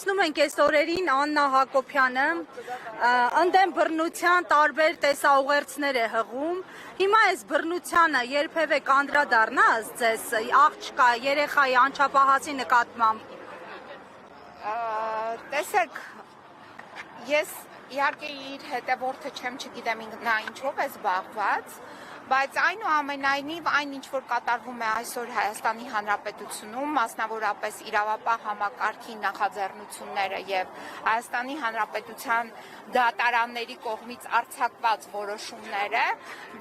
Տեսնում ենք այս օրերին Աննա Հակոբյանը ընդդեմ բռնության տարբեր տեսաուղերձներ է հղում։ Հիմա այս բռնությանը երբևէ կանդրադառնաս ձեզ աղջկա երեխայի անչափահասի նկատմամբ։ Տեսեք, ես իհարկե իր հետևորդը չեմ, չգիտեմ նա ինչով է զբաղված, բայց այնուամենայնիվ այն ինչ որ կատարվում է այսօր Հայաստանի Հանրապետությունում, մասնավորապես իրավապահ համակարգի նախաձեռնությունները եւ Հայաստանի Հանրապետության դատարանների կողմից արձակված որոշումները,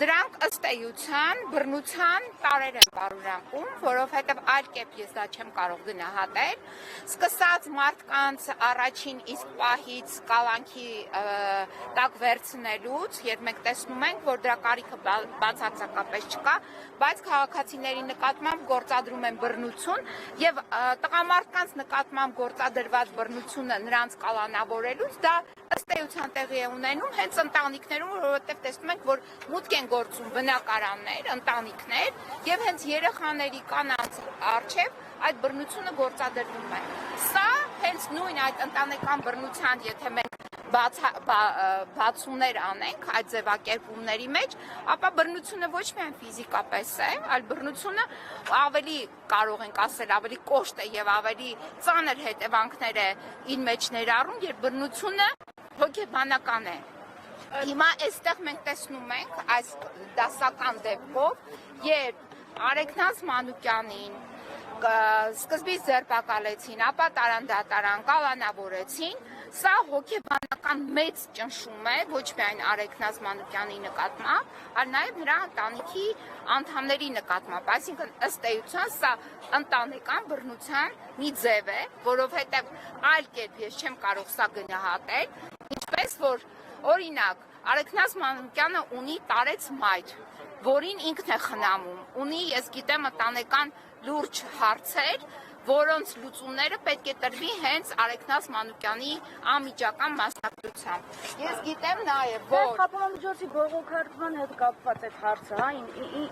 դրանք ըստ էության բռնության տարեր են բարունակում, որովհետեւ այլ կերպ ես դա չեմ կարող գնահատել, սկսած մարդկանց առաջին իսկ պահից կալանքի տակ վերցնելուց, երբ մենք տեսնում ենք, որ դրա կարիքը բացարձակապես չկա, բայց քաղաքացիների նկատմամբ գործադրում են բռնություն եւ տղամարդկանց նկատմամբ գործադրված բռնությունը նրանց կալանավորելուց դա ըստ էության տեղի է ունենում հենց ընտանիքներում, որովհետեւ տեսնում ենք, որ մուտք են գործում բնակարաններ, ընտանիքներ եւ հենց երեխաների կանանց առջեւ այդ բռնությունը գործադրվում է։ Սա հենց նույն այդ ընտանեկան բռնության, եթե մենք բացումներ անենք այդ ձևակերպումների մեջ, ապա բռնությունը ոչ միայն ֆիզիկապես է, այլ բռնությունը ավելի կարող ենք ասել, ավելի կոշտ է եւ ավելի ծանր հետևանքներ է իր մեջ ներառում, երբ բռնությունը հոգեբանական է։ Հիմա այստեղ մենք տեսնում ենք այս դասական դեպքով, երբ Արեգնաց Մանուկյանին սկզբից ձերբակալեցին, ապա տարան կալանավորեցին, սա հոգեբանական մեծ ճնշում է ոչ միայն Արեգնաց Մանուկյանի նկատմամբ, այլ նաև նրա ընտանիքի անդամների նկատմամբ, այսինքն ըստ էության սա ընտանեկան բռնության մի ձև է, որովհետև այլ կերպ ես չեմ կարող սա գնահատել, ինչպես որ օրինակ Արեգնաց Մանուկյանը ունի տարեց մայր, որին ինքն է խնամում, ունի, ես գիտեմ, ընտանեկան լուրջ հարցեր, որոնց լուծումները պետք է տրվի հենց Արեգնաց Մանուկյանի անմիջական մասնակցությամբ։ Ես գիտեմ նաև, որ Խափամիջոցի բողոքարկման հետ կապված այդ հարցը,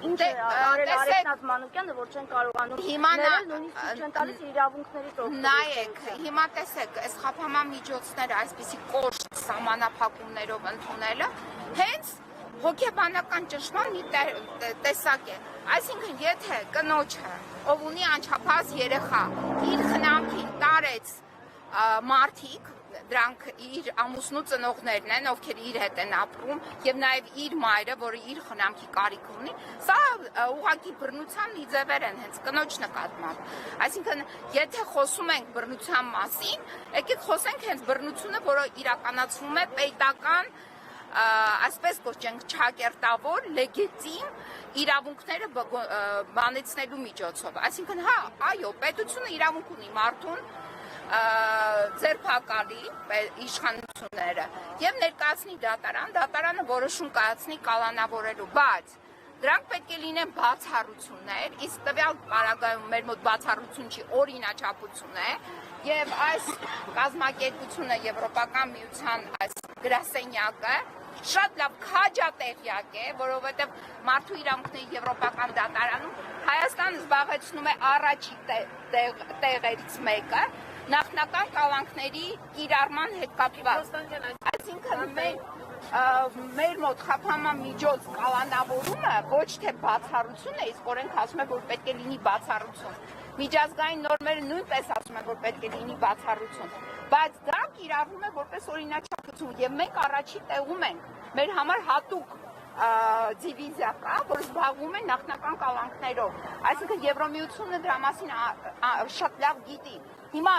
ինչ է արել Արեգնաց Մանուկյանը, որ չեն կարողանում ներել, նույնիսկ չեն տալիս իրավունքների տոկոսը։ Նայեք, հիմա տեսեք, այս խափամիջոցները այսպիսի կոշտ սահմանափակումներով ընդունելը հենց հոգեբանական ճնշման մի տեսակ է, այսինքն եթե կնոջը, ով ունի անչափահաս երեխա, իր խնամքին տարեց մարդիկ, դրանք իր ամուսնու ծնողներն են, ովքեր իր հետ են ապրում եւ նաեւ իր մայրը, որը իր խնամքի կարիք ունի, սա ուղղակի բռնության մի ձևեր են հենց կնոջ նկատմամբ, այսինքն եթե խոսում ենք բռնության մասին, եկեք խոսենք հենց բռնությունը, որը իրականացվում է պետական այսպես կոչենք չակերտավոր, լեգիտիմ իրավունքները բանեցնելու միջոցով, այսինքն հա, այո, պետությունը իրավունք ունի մարդուն ձերբակալի իշխանությունները եւ ներկայացնի դատարան, դատարանը որոշում կայացնի կալանավորելու, բայց դրանք պետք է լինեն բացառություններ, իսկ տվյալ պարագայում մեր մոտ բացառություն չի, օրինաչափություն է եւ այս կազմակերպությունը Եվրոպական միության այս գրասենյակը շատ լավ քաջատեղյակ է, որովհետև մարդու իրավունքների Եվրոպական դատարանում Հայաստանը զբաղեցնում է առաջին տեղերից մեկը նախնական կալանքների կիրառման հետ կապված։ Այսինքն մեր մոտ խափամամիջոց կալանավորումը ոչ թե բացառություն է, իսկ օրենք ասում է, որ պետք է լինի բացառություն։ Միջազգային նորմերը նույնպես ասում են, որ պետք է լինի բացառություն, բայց դա կիրառվում է որպես օրինաչափություն եւ մենք առաջի տեղում ենք, մեր համար հատուկ դիվիզիա կա, որ զբաղվում է նախնական կալանքներով, այսինքն Եվրոմիությունը դրա մասին շատ լավ գիտի։ Հիմա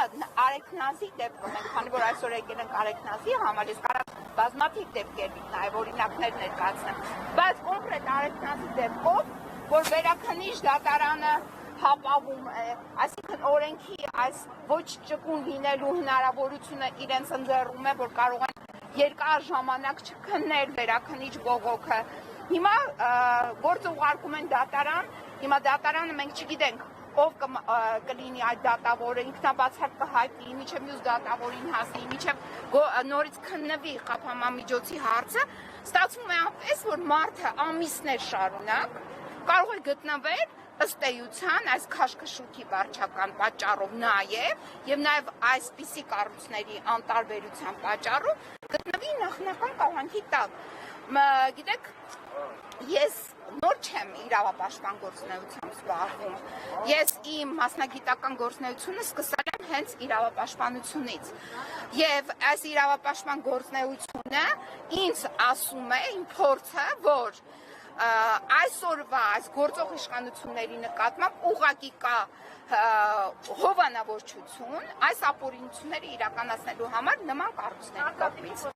Արեգնազի դեպքում ենք, քանի որ այսօր եկել ենք Արեգնազի համար, ես կարող բազմաթիվ դեպքեր նաև օրինակներ ներկայացնեմ, բայց կոնկրետ Արեգնազի դեպքով, որ վերաքննիչ դատարանը հապավում է, այսինքն օրենքի այս ոչ ճկուն լինելու հնարավորությունը իրենց ընձեռում է, որ կարող են երկար ժամանակ չքննել վերաքննիչ բողոքը։ Հիմա գործը ուղարկում են դատարան, հիմա դատարանը մենք չգիտենք ով կլինի այդ դատավորը, ինքնաբացարկ կհայտնի, մինչև մյուս դատավորին հասնի, մինչև նորից քննվի խափամամիջոցի հարցը, ստացվում է այնպես, որ մարդը ամիսներ շարունակ կարող է գտնվել ըստ էության այս քաշքշուկի վարչական պատճառով եւ նաեւ այսպիսի կառույցների անտարբերության պատճառով գտնվի նախնական կալանքի տակ։ Գիտեք, ես նոր չեմ իրավապաշտպան գործունեությամբ զբաղվում։ Ես իմ մասնագիտական գործունեությունը սկսել եմ հենց իրավապաշտպանությունից։ Եվ այս իրավապաշտպան գործունեությունը ինձ ասում է, իմ փորձը, որ այսօրվա այս գործող իշխանությունների նկատմամբ ուղղակի կա հովանավորչություն այս ապօրինությունները իրականացնելու համար նման կառույցների կողմից։